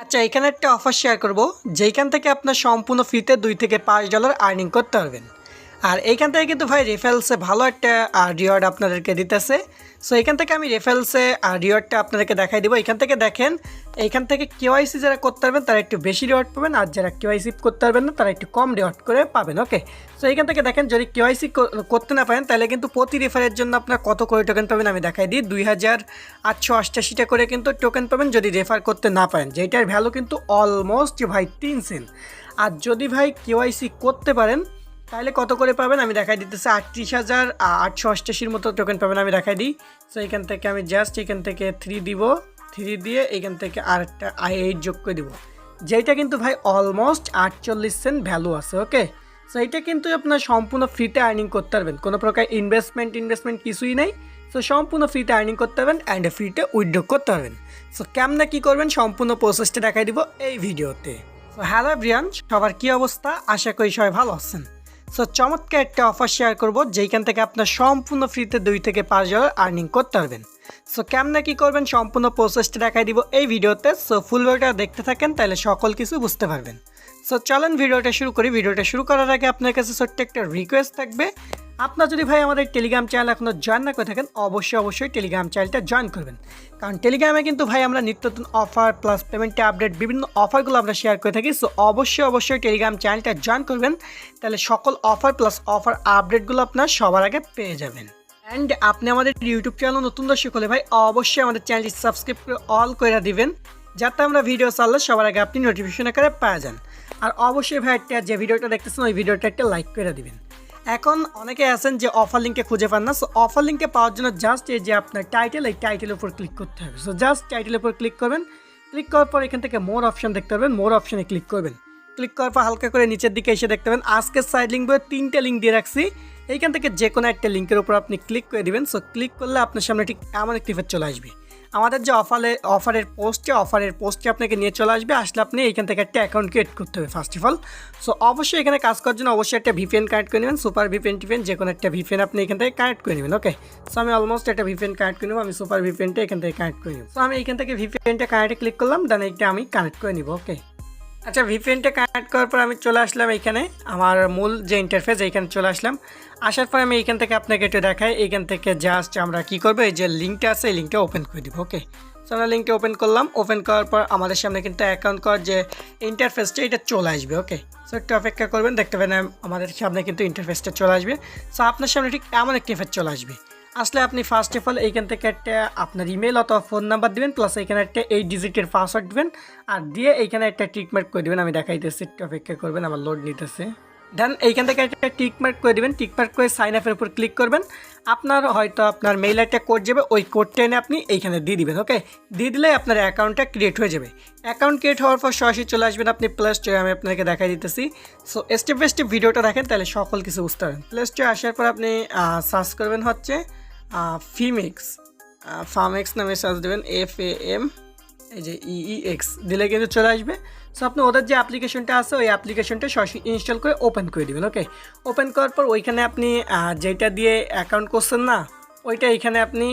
আচ্ছা, এখানে একটা অফার শেয়ার করব যেইখান থেকে আপনার সম্পূর্ণ ফ্রিতে $2 থেকে $5 আর্নিং করতে পারবেন। আর এইখান থেকে কিন্তু ভাই রেফারেলসে ভালো একটা রিওয়ার্ড আপনাদেরকে দিতেছে। সো এখান থেকে আমি রেফারেলসে রিওয়ার্ডটা আপনাদেরকে দেখাই দিব। এখান থেকে দেখেন, এইখান থেকে কেওয়াইসি যারা করতে পারবেন তারা একটু বেশি রিওয়ার্ড পাবেন, আর যারা কেওয়াইসি করতে পারবেন না তারা একটু কম রিওয়ার্ড করে পাবেন। ওকে, সো এইখান থেকে দেখেন, যদি কেওয়াইসি করতে না পারেন তাহলে কিন্তু প্রতি রেফারের জন্য আপনার কত করে টোকেন পাবেন আমি দেখাই দিই। 2888টা করে কিন্তু টোকেন পাবেন যদি রেফার করতে না পারেন, যেটার ভ্যালু কিন্তু অলমোস্ট ভাই 3 সেন্ট। আর যদি ভাই কেওয়াইসি করতে পারেন তাহলে কত করে পাবেন আমি দেখাই দিতেছি। 38,888 মতো টোকেন পাবেন আমি দেখাই দিই। সো এখান থেকে আমি জাস্ট এখান থেকে 3 দিব, 3 দিয়ে এখান থেকে আরেকটা i8 যোগ করে দিব, যেটা কিন্তু ভাই অলমোস্ট 48 সেন্ট ভ্যালু আছে। ওকে, সো এইটা কিন্তু আপনার সম্পূর্ণ ফ্রিতে আর্নিং করতে পারবেন, কোনো প্রকার ইনভেস্টমেন্ট কিছুই নেই। সো সম্পূর্ণ ফ্রিতে আর্নিং করতে পারবেন অ্যান্ড ফ্রিতে উইথড্র করতে পারবেন। সো কেমনে কী করবেন সম্পূর্ণ প্রসেসটা দেখাই দিব এই ভিডিওতে। সো হ্যালো এভরিওয়ান, সবার কী অবস্থা? আশা করি সবাই ভালো আছেন। সো চমৎকার একটা অফার শেয়ার করব যেইখান থেকে আপনার সম্পূর্ণ ফ্রিতে $2 থেকে $5 আর্নিং করতে পারবেন। সো কেমনে কী করবেন সম্পূর্ণ প্রসেসটা দেখাই দিব এই ভিডিওতে। সো ফুল ভিডিওটা দেখতে থাকেন, তাহলে সকল কিছু বুঝতে পারবেন। সো চলেন ভিডিওটা শুরু করি। ভিডিওটা শুরু করার আগে আপনার কাছে ছোট্ট একটা রিকোয়েস্ট থাকবে, আপনার যদি ভাই আমাদের টেলিগ্রাম চ্যানেল এখনও জয়েন না করে থাকেন অবশ্যই টেলিগ্রাম চ্যানেলটা জয়েন করবেন। কারণ টেলিগ্রামে কিন্তু ভাই আমরা নিত্য নতুন অফার প্লাস পেমেন্টে আপডেট বিভিন্ন অফারগুলো আমরা শেয়ার করে থাকি। সো অবশ্যই টেলিগ্রাম চ্যানেলটা জয়েন করবেন, তাহলে সকল অফার প্লাস অফার আপডেটগুলো আপনার সবার আগে পেয়ে যাবেন। অ্যান্ড আপনি আমাদের ইউটিউব চ্যানেল নতুন দর্শক হলে ভাই অবশ্যই আমাদের চ্যানেলটি সাবস্ক্রাইব করে অল করে দিবেন, যাতে আমরা ভিডিও চাললে সবার আগে আপনি নোটিফিকেশন আকারে পেয়ে যান। আর অবশ্যই ভাই একটা যে ভিডিওটা দেখতেছেন ওই ভিডিওটা একটা লাইক করে দিবেন। এখন অনেকে আছেন যে অফার লিঙ্কে খুঁজে পান না। সো অফার লিঙ্কে পাওয়ার জন্য জাস্ট এই যে আপনার টাইটেল, এই টাইটেলের উপর ক্লিক করতে হবে। সো জাস্ট টাইটেলের উপর ক্লিক করবেন, ক্লিক করার পর এখান থেকে মোর অপশন দেখতে পারবেন, মোর অপশনে ক্লিক করবেন। ক্লিক করার পর হালকা করে নিচের দিকে এসে দেখতে পাবেন আজকের সাইড লিঙ্ক বলে 3টে লিঙ্ক দিয়ে রাখছি। এইখান থেকে যে কোনো একটা লিঙ্কের উপর আপনি ক্লিক করে দিবেন। সো ক্লিক করলে আপনার সামনে ঠিক এমন একটি ফেজ চলে আসবে। আমাদের যে অফারের পোস্টে আপনাকে নিয়ে চলে আসবে। আসলে আপনি এইখান থেকে একটা অ্যাকাউন্ট ক্রিয়েট করতে হবে ফার্স্ট অফ অল। সো অবশ্যই এখানে কাজ করার জন্য অবশ্যই একটা ভিপিএন কানেক্ট করে নেবেন, সুপার ভিপিএন যে কোনো একটা ভিপিএন আপনি এখান থেকে কানেক্ট করে নেবেন। ওকে, সো আমি অলমোস্ট একটা ভিপিএন কানেক্ট করে নেব, আমি সুপার ভিপিএনটা এখান থেকে কানেক্ট করে নেব। সো আমি এখান থেকে ভিপিএনটা কানেক্টে ক্লিক করলাম, দেন এইটা আমি কানেক্ট করে নিব। ওকে, আচ্ছা, ভিপিএনটা কানেক্ট করার পর আমি চলে আসলাম এইখানে আমার মূল যে ইন্টারফেস, এইখানে চলে আসলাম। আসার পর আমি এইখান থেকে আপনাকে একটু দেখাই। এইখান থেকে জাস্ট আমরা কী করবো, এই যে লিঙ্কটা আছে এই লিঙ্কটা ওপেন করে দিব। ওকে, সো আমরা লিঙ্কটা ওপেন করলাম। ওপেন করার পর আমাদের সামনে কিন্তু অ্যাকাউন্ট করার যে ইন্টারফেসটা এটা চলে আসবে। ওকে, সো একটু অপেক্ষা করবেন, দেখতে পাবেন আমাদের সামনে কিন্তু ইন্টারফেসটা চলে আসবে। সো আপনার সামনে ঠিক এমন একটি ইন্টারফেস চলে আসবে। আসলে আপনি ফার্স্ট অফ অল এইখান থেকে একটা আপনার ইমেল অথবা ফোন নাম্বার দিবেন, প্লাস এইখানে একটা 8 ডিজিটের পাসওয়ার্ড দিবেন, আর দিয়ে এইখানে একটা টিক মার্ক করে দেবেন। আমি দেখাইতেছি, একটু অপেক্ষা করবেন, আমার লোড নিতেছে। দেন এইখান থেকে একটা টিক মার্ক করে দেবেন, টিক মার্ক করে সাইন আপের উপর ক্লিক করবেন। আপনার হয়তো আপনার মেইল একটা কোড যাবে, ওই কোডটা এনে আপনি এইখানে দিয়ে দিবেন। ওকে, দিয়ে দিলে আপনার অ্যাকাউন্টটা ক্রিয়েট হয়ে যাবে। অ্যাকাউন্ট ক্রিয়েট হওয়ার পর সরাসরি চলে আসবেন আপনি প্লে স্টোরে। আমি আপনাকে দেখাই দিতেছি। সো স্টেপ বাই স্টেপ ভিডিওটা দেখেন, তাহলে সকল কিছু বুঝতে পারবেন। প্লে স্টোরে আসার পর আপনি সার্চ করবেন হচ্ছে ফার্মেক্স নামে সার্চ দেবেন, FAM এই যে EEX দিলে কিন্তু চলে আসবে। সো আপনি ওদের যে অ্যাপ্লিকেশনটা আছে ওই অ্যাপ্লিকেশনটা সরাসরি ইনস্টল করে ওপেন করে দেবেন। ওকে, ওপেন করার পর ওইখানে আপনি যেটা দিয়ে অ্যাকাউন্ট করছেন না ওইটা এইখানে আপনি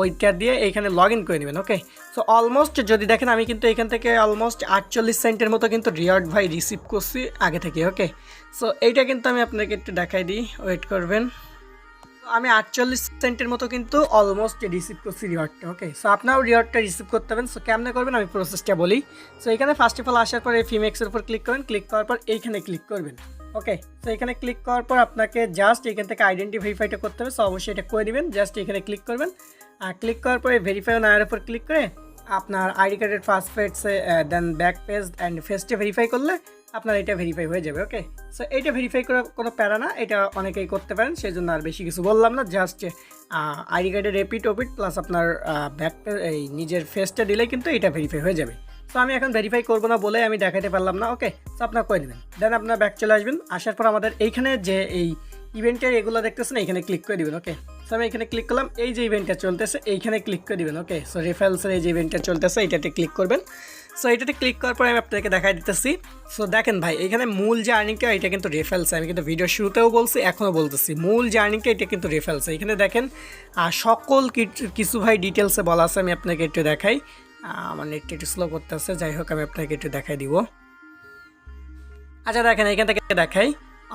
ওইটা দিয়ে এইখানে লগ ইন করে নেবেন। ওকে, সো অলমোস্ট যদি দেখেন আমি কিন্তু এখান থেকে অলমোস্ট 48 সেন্টের মতো কিন্তু রিওয়ার্ড ভাই রিসিভ করছি আগে থেকে। ওকে, সো এইটা কিন্তু আমি আপনাকে একটু দেখাই দিই, ওয়েট করবেন। আমি 48 সেন্টের মতো কিন্তু অলমোস্ট রিসিভ করছি রিওয়ার্ডটা। ওকে, সো আপনারাও রিওয়ার্ডটা রিসিভ করতে পারেন। সো কেমনে করবেন আমি প্রসেসটা বলি। সো এখানে ফার্স্ট অফ অল আসার পর এই ফিমেক্সের উপর ক্লিক করবেন, ক্লিক করার পর এইখানে ক্লিক করবেন। ওকে, সো এখানে ক্লিক করার পর আপনাকে জাস্ট এখান থেকে আইডেন্টি ভেরিফাইটা করতে হবে। সো অবশ্যই এটা করে দেবেন। জাস্ট এখানে ক্লিক করবেন, আর ক্লিক করার পরে ভেরিফাই নামের উপর ক্লিক করে আপনার আইডি কার্ডের ফার্স্ট পেজে দেন ব্যাক পেজ অ্যান্ড ফেসটা ভেরিফাই করলে আপনার এটা ভেরিফাই হয়ে যাবে। ওকে, সো এইটা ভেরিফাই করা কোনো প্যারা না, এটা অনেকেই করতে পারেন, সেই জন্য আর বেশি কিছু বললাম না। জাস্ট আইডি কার্ডের রেপিট প্লাস আপনার ব্যাক এই নিজের ফেসটা দিলেই কিন্তু এটা ভেরিফাই হয়ে যাবে। সো আমি এখন ভেরিফাই করবো না বলে আমি দেখাতে পারলাম না। ওকে, সো আপনার করে দেবেন, দেন আপনার ব্যাক চলে আসবেন। আসার পর আমাদের এইখানে যে এই ইভেন্টের এগুলো দেখতেছেন এইখানে ক্লিক করে দিবেন। ওকে, সো আমি এখানে ক্লিক করলাম, এই যে ইভেন্টটা চলতেছে এইখানে ক্লিক করে দিবেন। ওকে, সো রেফারেলসের এই যে ইভেন্টটা চলতেছে এইটাতে ক্লিক করবেন। সো এটাতে ক্লিক করার পরে আমি আপনাকে দেখাই দিতেছি। সো দেখেন ভাই, এখানে মূল যে আর্নিংটা এটা কিন্তু রেফারেলস, আমি কিন্তু ভিডিও শুরুতেও বলছি এখনও বলতেছি, মূল যে আর্নিংটা এটা কিন্তু রেফারেলস। এখানে দেখেন সকল কিছু ভাই ডিটেলসে বলা আছে, আমি আপনাকে একটু দেখাই। আমার নেটটা একটু স্লো করতেছে, যাই হোক আমি আপনাকে একটু দেখাই দিব। আচ্ছা দেখেন এখান থেকে দেখাই,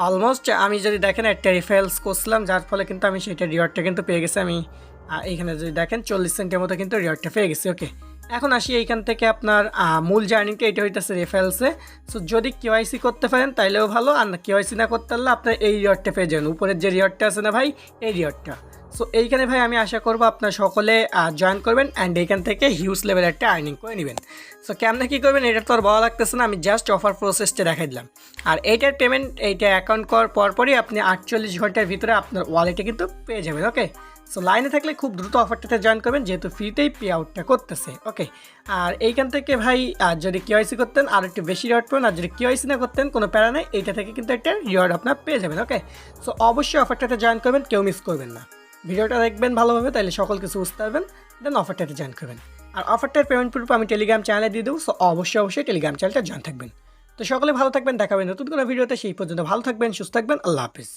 অলমোস্ট আমি যদি দেখেন একটা রিফারেলস করছিলাম, যার ফলে কিন্তু আমি সেটা রিওয়ার্ডটা কিন্তু পেয়ে গেছি। আমি এইখানে যদি দেখেন 40 সেন্টের মতো কিন্তু রিওয়ার্ডটা পেয়ে গেছি। ওকে, এখন আসি এইখান থেকে আপনার মূল জার্নিটা এটা হইতেছে রেফারেলসে। সো যদি কেওয়াইসি করতে পারেন তাইলেও ভালো, আর না কেওয়াইসি না করতে পারলে আপনার এই রিওয়ার্ডটা পেয়ে যাবেন, উপরের যে রিওয়ার্ডটা আছে না ভাই, এই রিওয়ার্ডটা। সো এইখানে ভাই আমি আশা করবো আপনার সকলে জয়েন করবেন অ্যান্ড এইখান থেকে হিউজ লেভেল একটা আর্নিং করে নেবেন। সো কেমনে কী করবেন এটা তো আর বলা লাগতেছে না, আমি জাস্ট অফার প্রসেসটা দেখাই দিলাম। আর এইটার পেমেন্ট এইটা অ্যাকাউন্ট করার পরপরই আপনি 48 ঘন্টার ভিতরে আপনার ওয়ালেটে কিন্তু পেয়ে যাবেন। ওকে, সো লাইনে থাকলে খুব দ্রুত অফারটাতে জয়েন করবেন, যেহেতু ফ্রিতেই পে আউটটা করতেছে। ওকে, আর এইখান থেকে ভাই যদি কেওয়াইসি করতেন আর একটু বেশি রিওয়ার্ড পাবেন, আর যদি কেওয়াইসি না করতেন কোনো প্যারা নেই, এইটা থেকে কিন্তু একটা রিওয়ার্ড আপনার পেয়ে যাবেন। ওকে, সো অবশ্যই অফারটাতে জয়েন করবেন, কেউ মিস করবেন না। ভিডিওটা দেখবেন ভালোভাবে, তাহলে সকল কিছু বুঝতে পারবেন, দেন অফারটাতে জয়েন করবেন। আর অফারটার পেমেন্ট প্রুফ আমি টেলিগ্রাম চ্যানেলে দিয়ে দেবো, সো অবশ্যই টেলিগ্রাম চ্যানেলটা জয়েন থাকবেন। তো সকলে ভালো থাকবেন, দেখাবেন নতুন কোনো ভিডিওতে, সেই পর্যন্ত ভালো থাকবেন, সুস্থ থাকবেন, আল্লাহ হাফিজ।